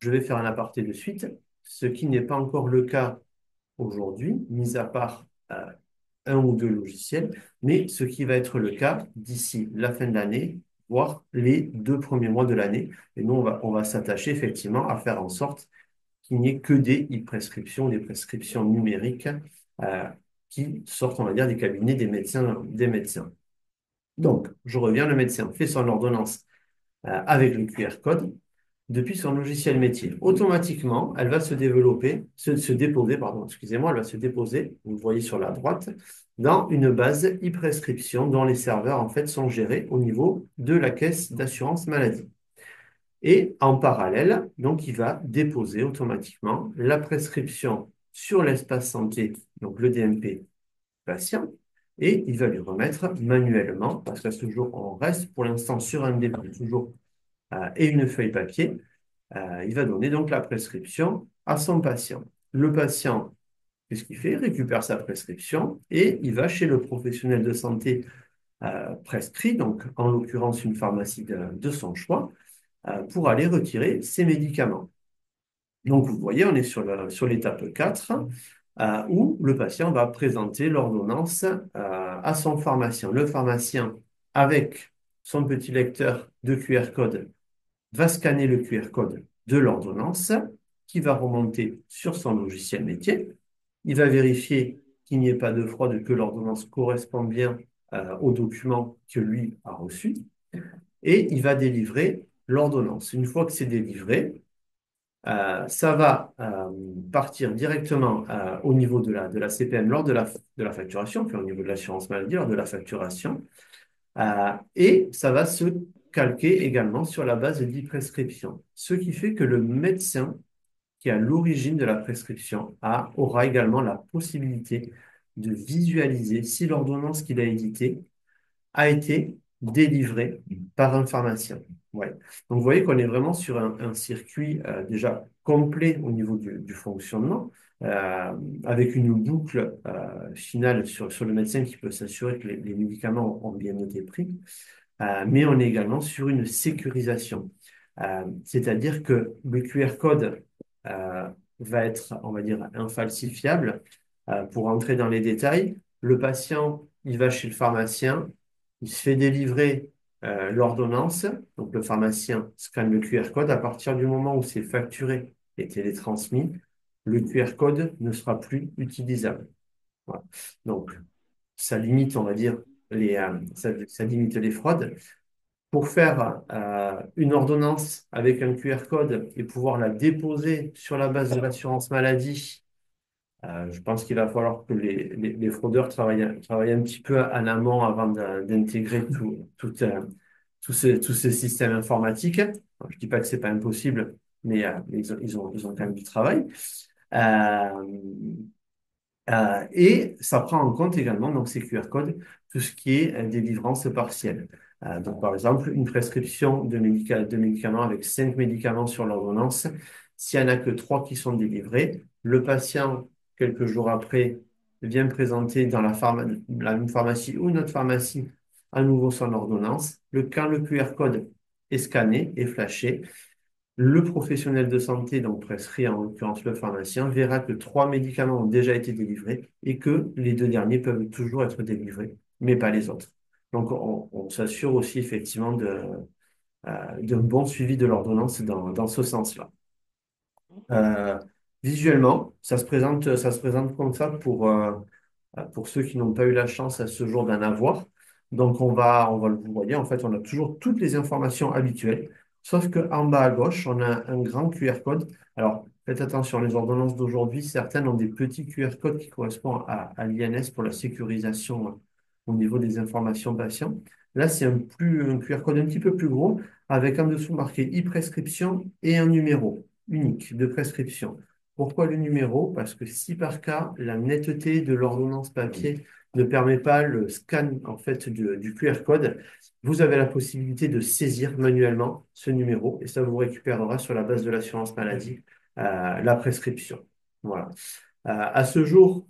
B: je vais faire un aparté de suite, ce qui n'est pas encore le cas aujourd'hui, mis à part un ou deux logiciels, mais ce qui va être le cas d'ici la fin de l'année, voire les 2 premiers mois de l'année. Et nous, on va s'attacher effectivement à faire en sorte qu'il n'y ait que des e-prescriptions, des prescriptions numériques euh, qui sortent, on va dire, des cabinets des médecins, des médecins. Donc, je reviens, le médecin fait son ordonnance avec le QR code depuis son logiciel métier. Automatiquement, elle va se déposer, pardon, excusez-moi, elle va se déposer, vous le voyez sur la droite, dans une base e-prescription dont les serveurs en fait sont gérés au niveau de la caisse d'assurance maladie. Et en parallèle, donc il va déposer automatiquement la prescription sur l'espace santé, donc le DMP patient, et il va lui remettre manuellement, parce qu'à ce jour, on reste pour l'instant sur un début toujours et une feuille papier. Il va donner donc la prescription à son patient. Le patient, qu'est-ce qu'il fait? Il récupère sa prescription et il va chez le professionnel de santé prescrit, donc en l'occurrence une pharmacie de son choix, pour aller retirer ses médicaments. Donc vous voyez, on est sur l'étape 4, où le patient va présenter l'ordonnance à son pharmacien. Le pharmacien, avec son petit lecteur de QR code, va scanner le QR code de l'ordonnance qui va remonter sur son logiciel métier. Il va vérifier qu'il n'y ait pas de fraude, que l'ordonnance correspond bien au document que lui a reçu et il va délivrer l'ordonnance. Une fois que c'est délivré, ça va partir directement au niveau de la CPM lors de la facturation, puis au niveau de l'assurance maladie lors de la facturation. Et ça va se calquer également sur la base d'e-prescription. Ce qui fait que le médecin qui est à l'origine de la prescription aura également la possibilité de visualiser si l'ordonnance qu'il a éditée a été délivré par un pharmacien. Ouais. Donc, vous voyez qu'on est vraiment sur un circuit déjà complet au niveau du fonctionnement, euh, avec une boucle finale sur le médecin qui peut s'assurer que les médicaments ont bien été pris. Mais on est également sur une sécurisation. C'est-à-dire que le QR code euh, va être, on va dire, infalsifiable. Pour entrer dans les détails, le patient, il va chez le pharmacien, il se fait délivrer l'ordonnance, donc le pharmacien scanne le QR code. À partir du moment où c'est facturé et télétransmis, le QR code ne sera plus utilisable. Voilà. Donc, ça limite, on va dire, ça limite les fraudes. Pour faire une ordonnance avec un QR code et pouvoir la déposer sur la base de l'assurance maladie, je pense qu'il va falloir que les fraudeurs travaillent un petit peu en amont avant d'intégrer tous ces systèmes informatiques. Alors, je ne dis pas que c'est pas impossible, mais ils ont quand même du travail. Euh, et ça prend en compte également, donc ces QR codes, tout ce qui est délivrance partielle. Donc, par exemple, une prescription de médicaments avec 5 médicaments sur l'ordonnance, s'il n'y en a que 3 qui sont délivrés, le patient, quelques jours après, vient présenter dans la même pharmacie ou une autre pharmacie à nouveau son ordonnance. Quand le QR code est scanné et flashé, le professionnel de santé, donc prescrit en l'occurrence le pharmacien, verra que 3 médicaments ont déjà été délivrés et que les 2 derniers peuvent toujours être délivrés, mais pas les autres. Donc, on s'assure aussi effectivement d'un bon suivi de l'ordonnance dans ce sens-là. Euh, Visuellement, ça se présente comme ça pour ceux qui n'ont pas eu la chance à ce jour d'en avoir. Donc, vous voyez, en fait, on a toujours toutes les informations habituelles, sauf qu'en bas à gauche, on a un grand QR code. Alors, faites attention, les ordonnances d'aujourd'hui, certaines ont des petits QR codes qui correspondent à l'INS pour la sécurisation au niveau des informations patients. Là, c'est un QR code un petit peu plus gros, avec en dessous marqué e-prescription et un numéro unique de prescription. Pourquoi le numéro? Parce que si par cas, la netteté de l'ordonnance papier ne permet pas le scan en fait du QR code, vous avez la possibilité de saisir manuellement ce numéro et ça vous récupérera sur la base de l'assurance maladie la prescription. Voilà. À ce jour,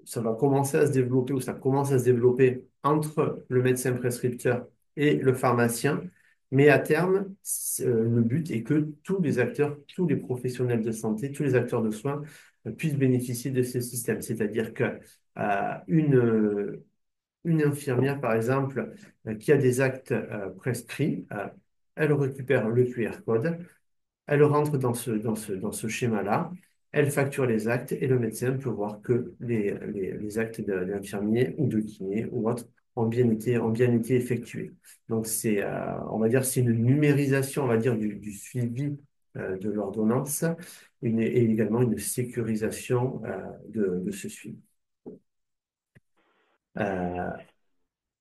B: ça va commencer à se développer ou ça commence à se développer entre le médecin prescripteur et le pharmacien. Mais à terme, le but est que tous les acteurs, tous les professionnels de santé, tous les acteurs de soins puissent bénéficier de ce système. C'est-à-dire que une infirmière, par exemple, qui a des actes prescrits, elle récupère le QR code, elle rentre dans ce schéma-là, elle facture les actes et le médecin peut voir que les actes d'infirmier ou de kiné ou autre ont bien été effectués. Donc, on va dire, c'est une numérisation, on va dire, du suivi de l'ordonnance et également une sécurisation de ce suivi. Euh,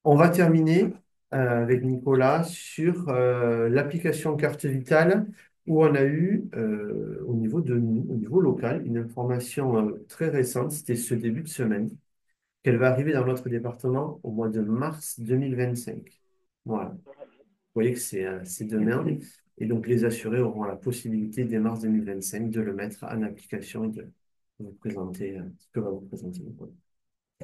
B: on va terminer avec Nicolas sur l'application carte vitale où on a eu au niveau local une information très récente, c'était ce début de semaine, qu'elle va arriver dans notre département au mois de mars 2025. Voilà. Vous voyez que c'est demain. Et donc les assurés auront la possibilité dès mars 2025 de le mettre en application et de vous présenter ce que va vous présenter Nicolas.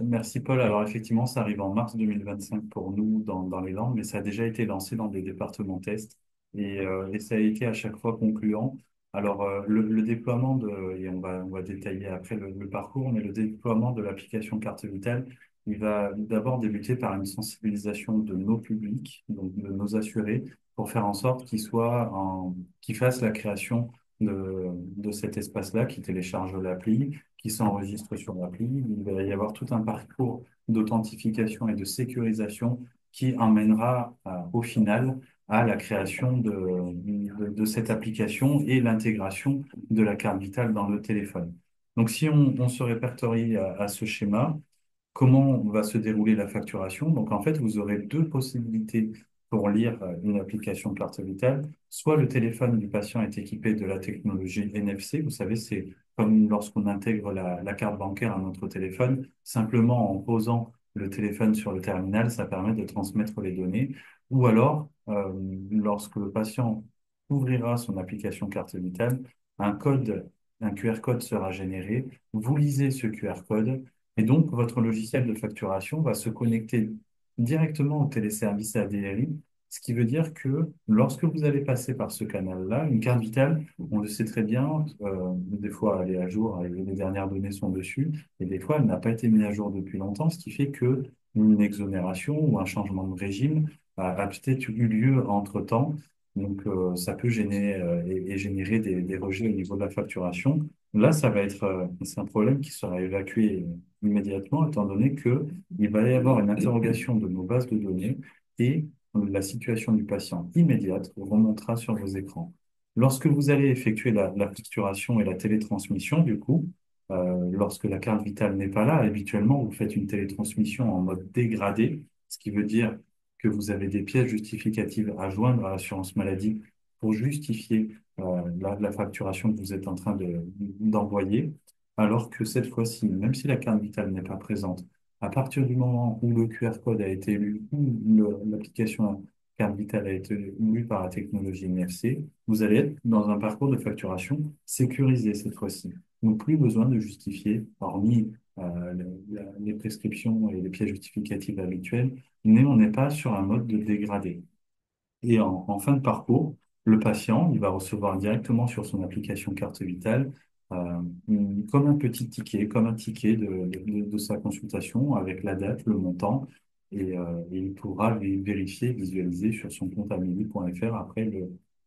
C: Merci Paul. Alors effectivement, ça arrive en mars 2025 pour nous dans les Landes, mais ça a déjà été lancé dans des départements tests et ça a été à chaque fois concluant. Alors le déploiement et on va détailler après le parcours, mais le déploiement de l'application Carte Vitale, il va d'abord débuter par une sensibilisation de nos publics, donc de nos assurés, pour faire en sorte qu'ils fassent la création de cet espace-là, qui téléchargent l'appli, qui s'enregistrent sur l'appli. Il va y avoir tout un parcours d'authentification et de sécurisation qui emmènera au final à la création de cette application et l'intégration de la carte vitale dans le téléphone. Donc, si on se répertorie à ce schéma, comment va se dérouler la facturation? Donc, en fait, vous aurez 2 possibilités pour lire une application carte vitale. Soit le téléphone du patient est équipé de la technologie NFC. Vous savez, c'est comme lorsqu'on intègre la carte bancaire à notre téléphone, simplement en posant le téléphone sur le terminal, ça permet de transmettre les données. Ou alors, lorsque le patient ouvrira son application carte vitale, un code, un QR code sera généré. Vous lisez ce QR code et donc votre logiciel de facturation va se connecter directement au téléservice ADRI, ce qui veut dire que lorsque vous allez passer par ce canal-là, une carte vitale, on le sait très bien, des fois elle est à jour et les dernières données sont dessus, et des fois elle n'a pas été mise à jour depuis longtemps, ce qui fait que une exonération ou un changement de régime a peut-être eu lieu entre-temps. Donc ça peut gêner et générer des rejets au niveau de la facturation. Là, ça va être c'est un problème qui sera évacué immédiatement, étant donné que il va y avoir une interrogation de nos bases de données et la situation du patient immédiate remontera sur vos écrans. Lorsque vous allez effectuer la facturation et la télétransmission, du coup, lorsque la carte vitale n'est pas là, habituellement, vous faites une télétransmission en mode dégradé, ce qui veut dire que vous avez des pièces justificatives à joindre à l'assurance maladie pour justifier la facturation que vous êtes en train d'envoyer, alors que cette fois-ci, même si la carte vitale n'est pas présente, à partir du moment où le QR code a été lu ou l'application carte vitale a été lue par la technologie NFC, vous allez être dans un parcours de facturation sécurisé cette fois-ci. Donc, plus besoin de justifier, hormis les prescriptions et les pièces justificatives habituelles, mais on n'est pas sur un mode de dégradé. Et en fin de parcours, le patient, il va recevoir directement sur son application carte vitale, comme un petit ticket, comme un ticket de sa consultation avec la date, le montant, et il pourra vérifier, visualiser sur son compte amélie.fr après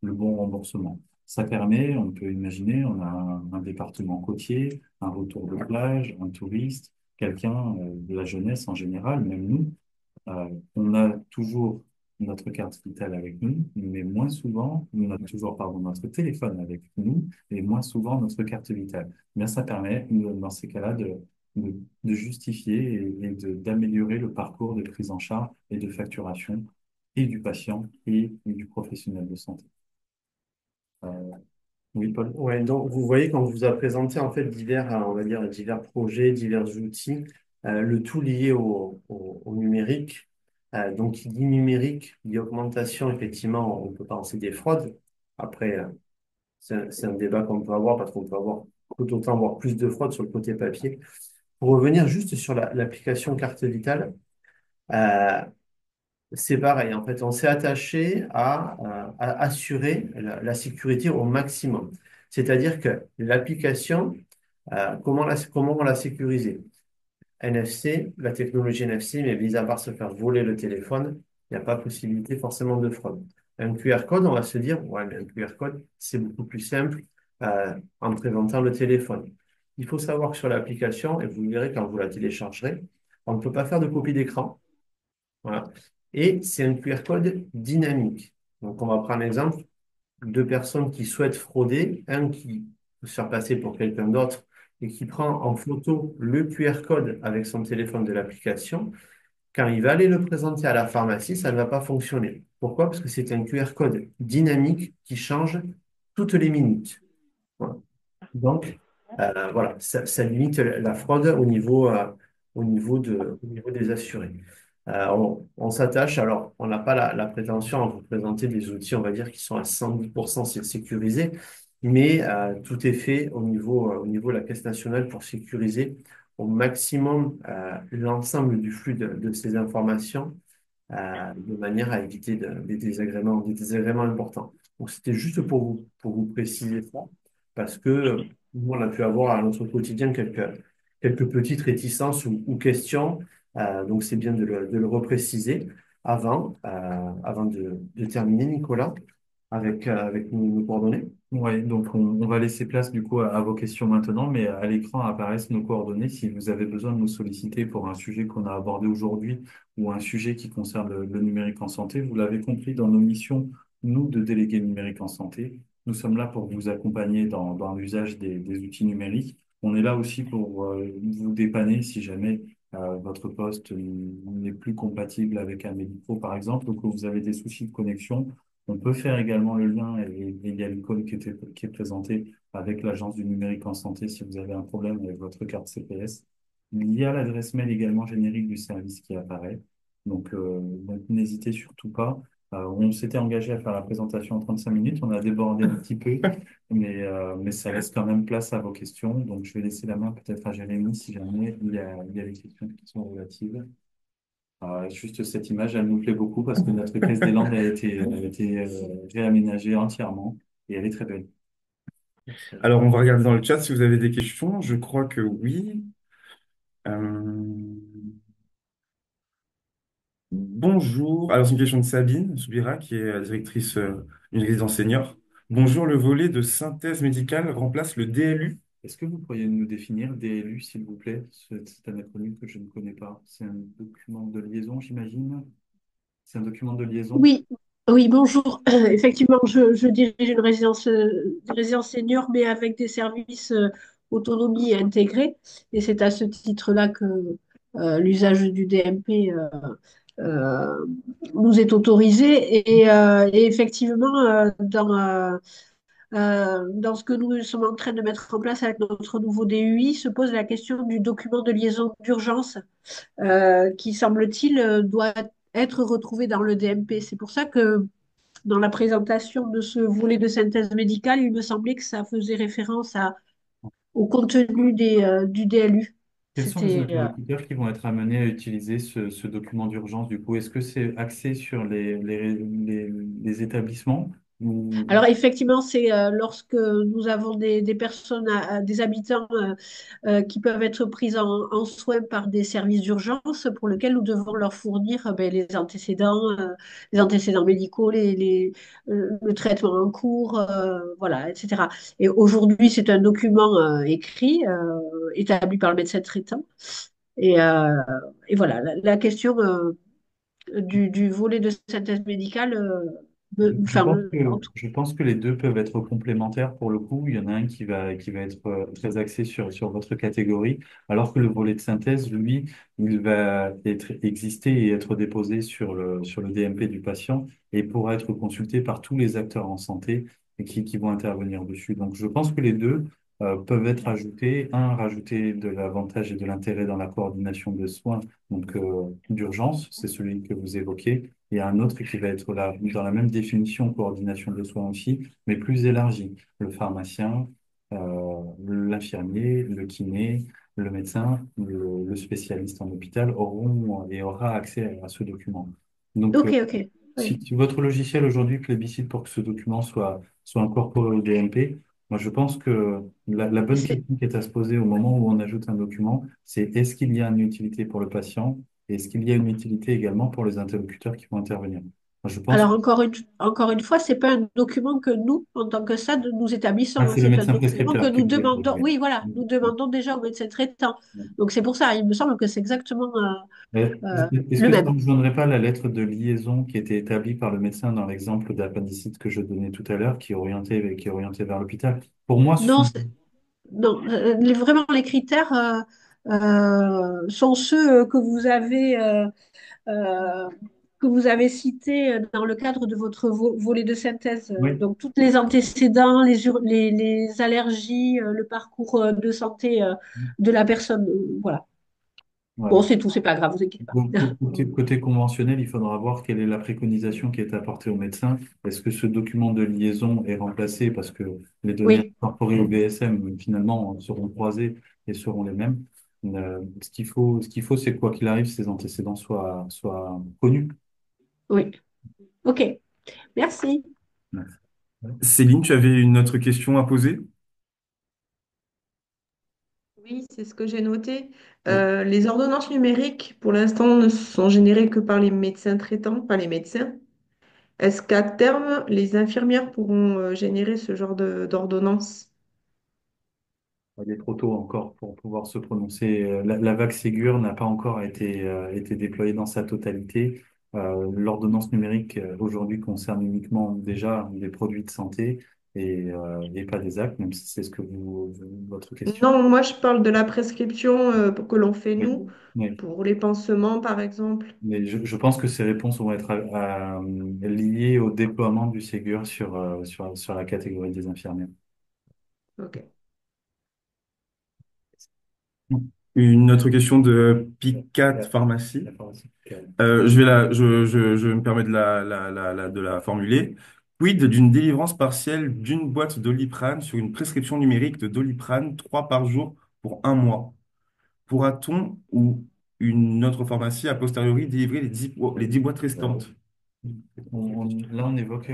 C: le bon remboursement. Ça permet, on peut imaginer, on a un département côtier, un retour de plage, un touriste, quelqu'un de la jeunesse en général, même nous. On a toujours notre carte vitale avec nous, mais moins souvent, on a toujours, pardon, notre téléphone avec nous, et moins souvent notre carte vitale. Bien, ça permet, dans ces cas-là, de justifier d'améliorer le parcours de prise en charge et de facturation et du patient et du professionnel de santé. Oui, Paul?
B: Ouais, donc vous voyez quand on vous a présenté en fait divers, on va dire divers projets, divers outils, le tout lié au numérique. Donc qui dit numérique, dit augmentation, effectivement, on peut penser des fraudes. Après, c'est un débat qu'on peut avoir parce qu'on peut avoir tout autant avoir plus de fraudes sur le côté papier. Pour revenir juste sur l'application carte vitale, euh, c'est pareil. En fait, on s'est attaché à assurer la sécurité au maximum. C'est-à-dire que l'application, comment on l'a sécurisée? NFC, la technologie NFC, mais mis à part se faire voler le téléphone, il n'y a pas possibilité forcément de fraude. Un QR code, on va se dire, ouais, mais un QR code, c'est beaucoup plus simple en présentant le téléphone. Il faut savoir que sur l'application, et vous verrez quand vous la téléchargerez, on ne peut pas faire de copie d'écran. Voilà. Et c'est un QR code dynamique. Donc, on va prendre l'exemple deux personnes qui souhaitent frauder, un qui veut se faire passer pour quelqu'un d'autre et qui prend en photo le QR code avec son téléphone de l'application. Quand il va aller le présenter à la pharmacie, ça ne va pas fonctionner. Pourquoi? Parce que c'est un QR code dynamique qui change toutes les minutes. Voilà. Donc, voilà, ça limite la fraude au niveau des assurés. On s'attache, alors on n'a pas la prétention à vous présenter des outils, on va dire, qui sont à 110% sécurisés, mais tout est fait au niveau de la Caisse nationale pour sécuriser au maximum l'ensemble du flux de ces informations de manière à éviter des désagréments importants. Donc, c'était juste pour vous préciser ça, parce que nous, on a pu avoir à notre quotidien quelques petites réticences ou questions. Donc, c'est bien de le repréciser avant de terminer, Nicolas, avec nos coordonnées.
C: Oui, donc on va laisser place du coup à vos questions maintenant, mais à l'écran apparaissent nos coordonnées si vous avez besoin de nous solliciter pour un sujet qu'on a abordé aujourd'hui ou un sujet qui concerne le numérique en santé. Vous l'avez compris dans nos missions, nous, de délégués numériques en santé, nous sommes là pour vous accompagner dans l'usage des outils numériques. On est là aussi pour vous dépanner si jamais votre poste n'est plus compatible avec un Médipro, par exemple, ou que vous avez des soucis de connexion. On peut faire également le lien, et il y a l'icône qui est présentée avec l'Agence du numérique en santé si vous avez un problème avec votre carte CPS. Il y a l'adresse mail également générique du service qui apparaît. Donc, n'hésitez surtout pas. On s'était engagé à faire la présentation en 35 minutes. On a débordé un petit peu, mais ça laisse quand même place à vos questions. Donc, je vais laisser la main peut-être à Jérémy si jamais il y a des questions qui sont relatives. Juste cette image, elle nous plaît beaucoup parce que notre caisse des Landes a été réaménagée entièrement et elle est très belle.
E: Alors, on va regarder dans le chat si vous avez des questions. Je crois que oui. Euh, Bonjour. Alors, c'est une question de Sabine Soubira, qui est directrice d'une résidence senior. Bonjour, le volet de synthèse médicale remplace le DLU.
C: Est-ce que vous pourriez nous définir DLU, s'il vous plaît? C'est un acronyme que je ne connais pas. C'est un document de liaison, j'imagine. C'est un document de liaison.
F: Oui, oui, bonjour. Effectivement, je dirige une résidence senior, mais avec des services autonomie intégrés. Et c'est à ce titre-là que l'usage du DMP euh, nous est autorisé. Et effectivement, dans ce que nous sommes en train de mettre en place avec notre nouveau DUI, se pose la question du document de liaison d'urgence qui, semble-t-il, doit être retrouvé dans le DMP. C'est pour ça que dans la présentation de ce volet de synthèse médicale, il me semblait que ça faisait référence au contenu du DLU.
C: Quels sont les
F: C'était,
C: interlocuteurs qui vont être amenés à utiliser ce document d'urgence, du coup? Est-ce que c'est axé sur les établissements ou...
F: Alors effectivement, c'est lorsque nous avons des personnes, des habitants qui peuvent être prises en soin par des services d'urgence pour lesquels nous devons leur fournir ben, les antécédents médicaux, le traitement en cours, voilà, etc. Et aujourd'hui, c'est un document écrit, établi par le médecin traitant. Et, euh, et voilà, la question du volet de synthèse médicale,
C: Je
F: enfin,
C: pense que les deux peuvent être complémentaires pour le coup. Il y en a un qui va être très axé sur votre catégorie, alors que le volet de synthèse, lui, il va exister et être déposé sur le DMP du patient et pourra être consulté par tous les acteurs en santé et qui vont intervenir dessus. Donc, je pense que les deux peuvent être ajoutés. Un, rajouter de l'avantage et de l'intérêt dans la coordination de soins, donc d'urgence, c'est celui que vous évoquez. Et un autre qui va être là, dans la même définition, coordination de soins aussi, mais plus élargie. Le pharmacien, l'infirmier, le kiné, le médecin, le spécialiste en hôpital auront et aura accès à ce document. Donc,
F: ok, ok.
C: si,
F: Oui.
C: si votre logiciel aujourd'hui plébiscite pour que ce document soit incorporé au DMP, moi je pense que la bonne
F: C'est-
C: question qui est à se poser au moment où on ajoute un document, c'est est-ce qu'il y a une utilité pour le patient et est-ce qu'il y a une utilité également pour les interlocuteurs qui vont intervenir? Moi, je pense
F: Alors, encore une fois, c'est pas un document que nous, en tant que SAD, nous établissons,
C: que
F: hein.
C: c'est le
F: C'est un
C: médecin
F: document que
C: prescripteur qui
F: nous
C: doit être
F: demandons.
C: évalué.
F: Oui, voilà, nous demandons déjà au médecin traitant. Donc, c'est pour ça, il me semble que c'est exactement
C: Est-ce
F: le
C: que ça
F: même.
C: ne vous donnerait pas la lettre de liaison qui était établie par le médecin dans l'exemple d'appendicite que je donnais tout à l'heure, qui est orienté vers l'hôpital? Pour moi, ce
F: Non,
C: sont...
F: non, vraiment, les critères sont ceux euh, que vous avez cités dans le cadre de votre volet de synthèse.
C: Oui,
F: Donc, tous les antécédents, les allergies, le parcours de santé de la personne. Voilà. Bon,
C: voilà.
F: c'est tout, c'est pas grave, vous inquiétez pas.
C: Donc, côté conventionnel, il faudra voir quelle est la préconisation qui est apportée au médecin. Est-ce que ce document de liaison est remplacé parce que les données
F: Oui,
C: incorporées au BSM finalement seront croisées et seront les mêmes? Ce qu'il faut, c'est quoi qu'il arrive, ces antécédents soient connus.
F: oui. OK. Merci.
E: Céline, tu avais une autre question à poser?
G: Oui, c'est ce que j'ai noté.
C: Oui.
G: Les ordonnances numériques, pour l'instant, ne sont générées que par les médecins traitants, pas les médecins. Est-ce qu'à terme, les infirmières pourront générer ce genre d'ordonnances?
C: Il est trop tôt encore pour pouvoir se prononcer. La vague Ségur n'a pas encore été déployée dans sa totalité. L'ordonnance numérique aujourd'hui concerne uniquement déjà des produits de santé et pas des actes, même si c'est ce que votre question.
G: Non, moi je parle de la prescription que l'on fait
C: Oui.
G: nous,
C: Oui.
G: pour les pansements par exemple.
C: Mais je pense que ces réponses vont être liées au déploiement du Ségur sur la catégorie des infirmiers.
G: Ok.
E: Une autre question de Picat
A: La,
E: Pharmacie.
A: la pharmacie.
E: Je me permets de la formuler. Quid d'une délivrance partielle d'une boîte Doliprane sur une prescription numérique de Doliprane 3 par jour pour un mois? Pourra-t-on ou une autre pharmacie a posteriori délivrer les 10 boîtes restantes?
C: Là, on évoque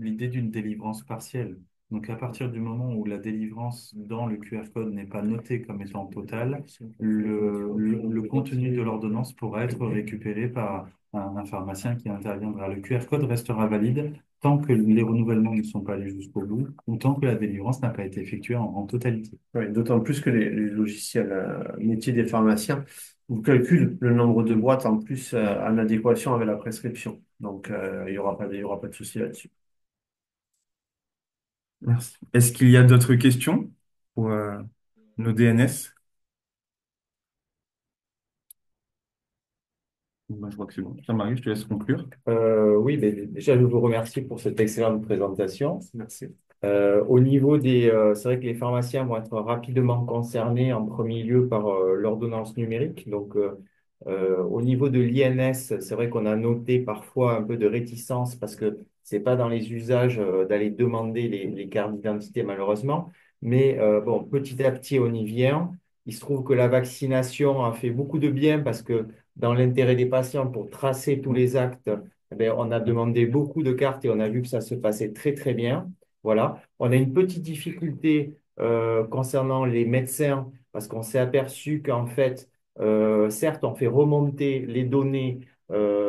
C: l'idée d'une délivrance partielle. Donc, à partir du moment où la délivrance dans le QR code n'est pas notée comme étant totale, le contenu de l'ordonnance pourra être récupéré par un pharmacien qui interviendra. Le QR code restera valide tant que les renouvellements ne sont pas allés jusqu'au bout ou tant que la délivrance n'a pas été effectuée en totalité.
B: Oui, d'autant plus que les logiciels métiers des pharmaciens vous calculent le nombre de boîtes en plus en adéquation avec la prescription. Donc, il y aura pas de souci là-dessus.
E: Merci. Est-ce qu'il y a d'autres questions pour nos DNS? Moi, je vois que c'est bon. Jean-Marie, je te laisse conclure.
A: Oui, ben, déjà, je vous remercie pour cette excellente présentation.
B: Merci.
A: Au niveau c'est vrai que les pharmaciens vont être rapidement concernés en premier lieu par l'ordonnance numérique. Donc, au niveau de l'INS, c'est vrai qu'on a noté parfois un peu de réticence parce que c'est pas dans les usages d'aller demander les cartes d'identité malheureusement. Mais bon, petit à petit, on y vient. Il se trouve que la vaccination a fait beaucoup de bien parce que dans l'intérêt des patients, pour tracer tous les actes, eh bien, on a demandé beaucoup de cartes et on a vu que ça se passait très, très bien. Voilà. On a une petite difficulté concernant les médecins parce qu'on s'est aperçu qu'en fait, certes, on fait remonter les données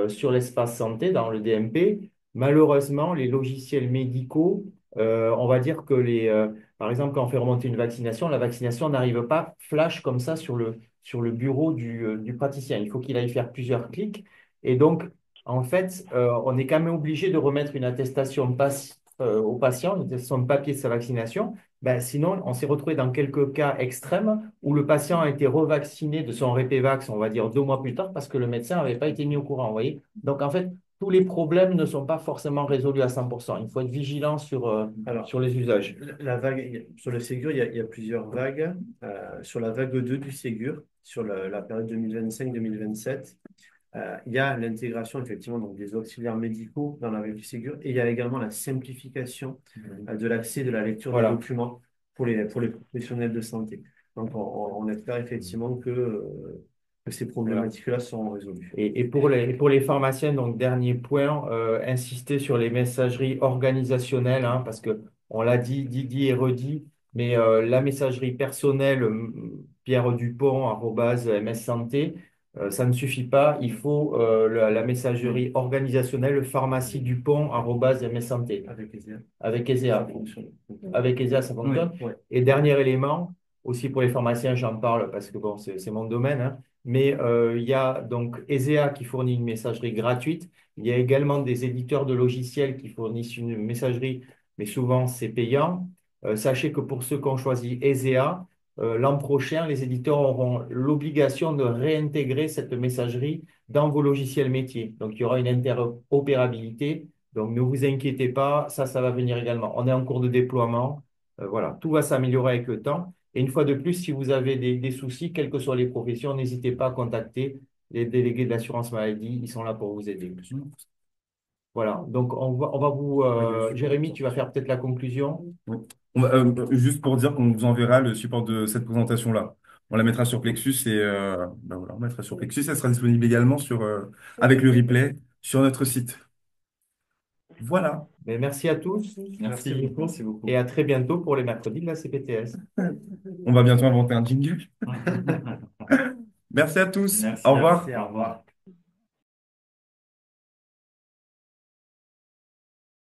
A: sur l'espace santé dans le DMP. Malheureusement, les logiciels médicaux, on va dire que par exemple, quand on fait remonter une vaccination, la vaccination n'arrive pas flash comme ça sur le bureau du praticien. Il faut qu'il aille faire plusieurs clics. Et donc, en fait, on est quand même obligé de remettre une attestation au patient, une attestation de papier de sa vaccination. Ben, sinon, on s'est retrouvé dans quelques cas extrêmes où le patient a été revacciné de son Répévax, on va dire 2 mois plus tard, parce que le médecin n'avait pas été mis au courant. Vous voyez? Donc, en fait, tous les problèmes ne sont pas forcément résolus à 100%. Il faut être vigilant
B: Alors,
A: sur les usages.
B: la vague, sur le Ségur, il y a plusieurs vagues. Sur la vague 2 du Ségur, sur la période 2025-2027, il y a l'intégration effectivement donc, des auxiliaires médicaux dans la vague du Ségur et il y a également la simplification de l'accès de la lecture des
A: Voilà.
B: documents pour les professionnels de santé. Donc, on espère effectivement que ces problématiques-là seront résolues.
A: Et pour les pharmaciens, donc dernier point, insister sur les messageries organisationnelles, hein, parce que on l'a dit et redit, mais la messagerie personnelle, Pierre Dupont, @MS Santé, ça ne suffit pas. Il faut la messagerie organisationnelle, pharmacie Dupont, @MS Santé.
B: Avec ESEA.
A: Avec ESEA. Avec ESEA, ça fonctionne.
B: Oui.
A: Et dernier élément, aussi pour les pharmaciens, j'en parle parce que bon, c'est mon domaine, hein. Mais il y a donc ESEA qui fournit une messagerie gratuite. Il y a également des éditeurs de logiciels qui fournissent une messagerie, mais souvent c'est payant. Sachez que pour ceux qui ont choisi ESEA, l'an prochain, les éditeurs auront l'obligation de réintégrer cette messagerie dans vos logiciels métiers. Donc il y aura une interopérabilité. Donc ne vous inquiétez pas, ça va venir également. On est en cours de déploiement. Voilà, tout va s'améliorer avec le temps. Et une fois de plus, si vous avez des soucis, quelles que soient les professions, n'hésitez pas à contacter les délégués de l'assurance maladie. Ils sont là pour vous aider. Voilà. Donc, on va vous. Jérémy, tu vas faire peut-être la conclusion.
E: Oui. Juste pour dire qu'on vous enverra le support de cette présentation-là. On la mettra sur Plexus et ben voilà, on mettra sur Plexus. Elle sera disponible également avec le replay sur notre site. Voilà.
A: Mais merci à tous.
C: Merci beaucoup.
A: Et à très bientôt pour les mercredis de la CPTS.
E: On va bientôt inventer un jingle. Merci à tous.
C: Merci.
E: Au revoir.
B: Merci, au revoir.